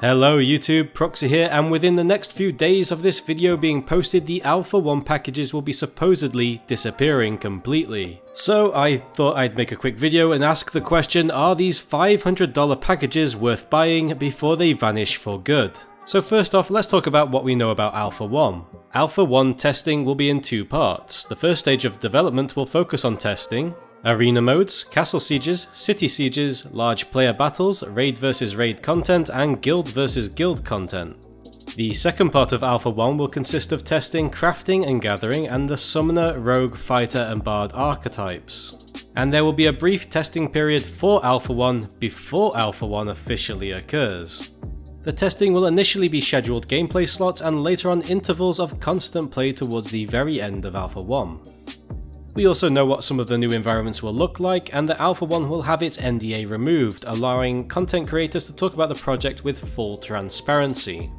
Hello YouTube, Proxy here, and within the next few days of this video being posted, the Alpha 1 packages will be supposedly disappearing completely. So I thought I'd make a quick video and ask the question, are these $500 packages worth buying before they vanish for good? So first off, let's talk about what we know about Alpha 1. Alpha 1 testing will be in two parts. The first stage of development will focus on testing arena modes, castle sieges, city sieges, large player battles, raid vs raid content, and guild vs guild content. The second part of Alpha 1 will consist of testing crafting and gathering and the summoner, rogue, fighter and bard archetypes. And there will be a brief testing period for Alpha 1 before Alpha 1 officially occurs. The testing will initially be scheduled gameplay slots and later on intervals of constant play towards the very end of Alpha 1. We also know what some of the new environments will look like, and that Alpha 1 will have its NDA removed, allowing content creators to talk about the project with full transparency.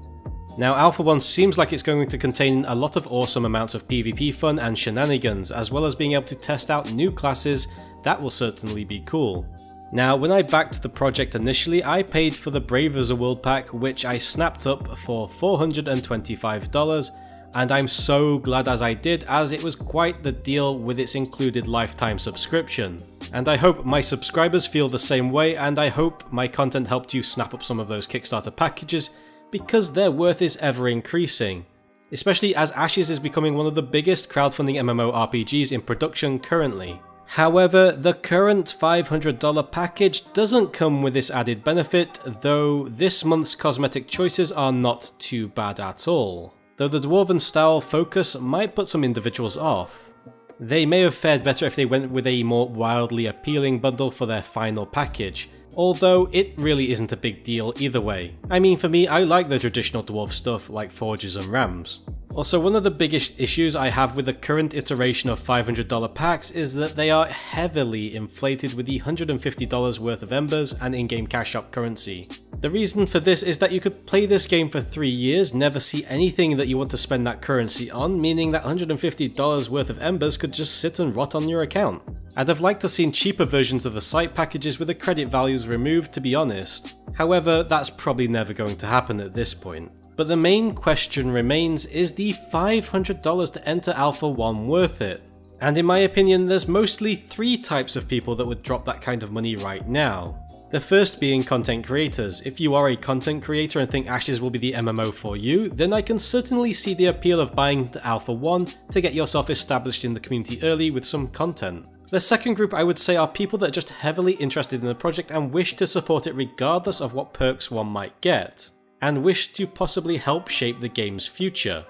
Now Alpha 1 seems like it's going to contain a lot of awesome amounts of PvP fun and shenanigans, as well as being able to test out new classes. That will certainly be cool. Now when I backed the project initially, I paid for the Brave as a World pack, which I snapped up for $425, and I'm so glad as I did, as it was quite the deal with its included lifetime subscription. And I hope my subscribers feel the same way, and I hope my content helped you snap up some of those Kickstarter packages, because their worth is ever increasing. Especially as Ashes is becoming one of the biggest crowdfunding MMORPGs in production currently. However, the current $500 package doesn't come with this added benefit, though this month's cosmetic choices are not too bad at all. Though the Dwarven style focus might put some individuals off. They may have fared better if they went with a more wildly appealing bundle for their final package, although it really isn't a big deal either way. I mean, for me, I like the traditional dwarf stuff like forges and rams. Also, one of the biggest issues I have with the current iteration of $500 packs is that they are heavily inflated with the $150 worth of embers and in-game cash shop currency. The reason for this is that you could play this game for 3 years, never see anything that you want to spend that currency on, meaning that $150 worth of embers could just sit and rot on your account. I'd have liked to seen cheaper versions of the site packages with the credit values removed, to be honest. However, that's probably never going to happen at this point. But the main question remains, is the $500 to enter Alpha 1 worth it? And in my opinion, there's mostly three types of people that would drop that kind of money right now. The first being content creators. If you are a content creator and think Ashes will be the MMO for you, then I can certainly see the appeal of buying to Alpha 1 to get yourself established in the community early with some content. The second group I would say are people that are just heavily interested in the project and wish to support it regardless of what perks one might get, and wish to possibly help shape the game's future.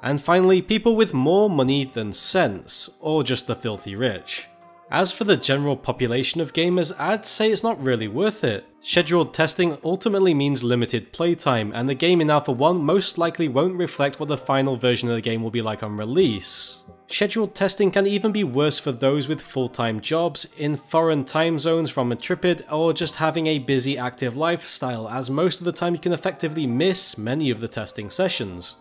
And finally, people with more money than sense, or just the filthy rich. As for the general population of gamers, I'd say it's not really worth it. Scheduled testing ultimately means limited playtime, and the game in Alpha 1 most likely won't reflect what the final version of the game will be like on release. Scheduled testing can even be worse for those with full-time jobs, in foreign time zones from a tripid, or just having a busy active lifestyle, as most of the time you can effectively miss many of the testing sessions.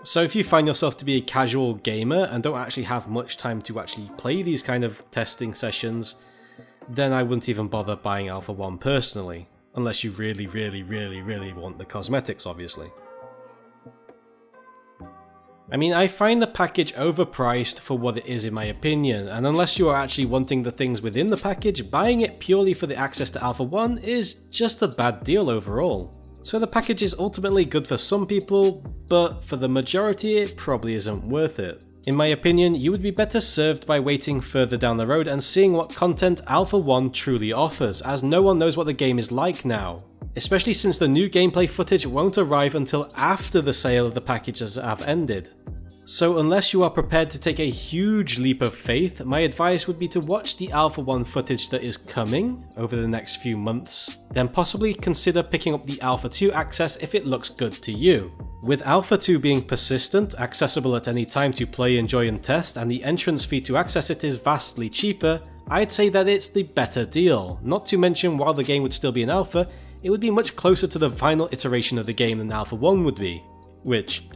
So if you find yourself to be a casual gamer and don't actually have much time to actually play these kind of testing sessions, then I wouldn't even bother buying Alpha 1 personally. Unless you really want the cosmetics, obviously. I mean, I find the package overpriced for what it is in my opinion, and unless you are actually wanting the things within the package, buying it purely for the access to Alpha 1 is just a bad deal overall. So the package is ultimately good for some people, but for the majority it probably isn't worth it. In my opinion, you would be better served by waiting further down the road and seeing what content Alpha 1 truly offers, as no one knows what the game is like now. Especially since the new gameplay footage won't arrive until after the sale of the packages have ended. So unless you are prepared to take a huge leap of faith, my advice would be to watch the Alpha 1 footage that is coming over the next few months, then possibly consider picking up the Alpha 2 access if it looks good to you. With Alpha 2 being persistent, accessible at any time to play, enjoy and test, and the entrance fee to access it is vastly cheaper, I'd say that it's the better deal. Not to mention, while the game would still be in Alpha, it would be much closer to the final iteration of the game than Alpha 1 would be. Which,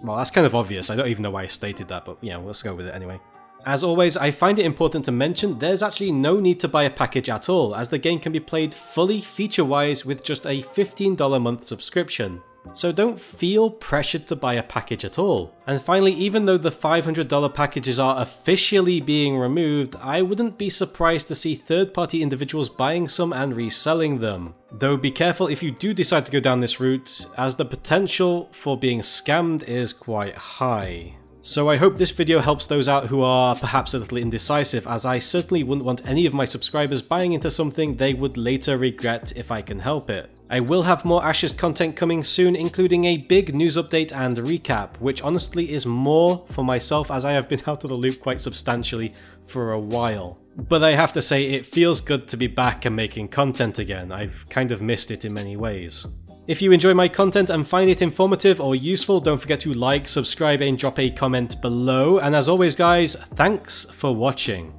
well, that's kind of obvious, I don't even know why I stated that, but yeah, let's go with it anyway. As always, I find it important to mention there's actually no need to buy a package at all, as the game can be played fully feature-wise with just a $15 a month subscription. So don't feel pressured to buy a package at all. And finally, even though the $500 packages are officially being removed, I wouldn't be surprised to see third-party individuals buying some and reselling them. Though be careful if you do decide to go down this route, as the potential for being scammed is quite high. So I hope this video helps those out who are perhaps a little indecisive, as I certainly wouldn't want any of my subscribers buying into something they would later regret if I can help it. I will have more Ashes content coming soon, including a big news update and recap, which honestly is more for myself as I have been out of the loop quite substantially for a while. But I have to say, it feels good to be back and making content again. I've kind of missed it in many ways. If you enjoy my content and find it informative or useful, don't forget to like, subscribe and drop a comment below. And as always guys, thanks for watching.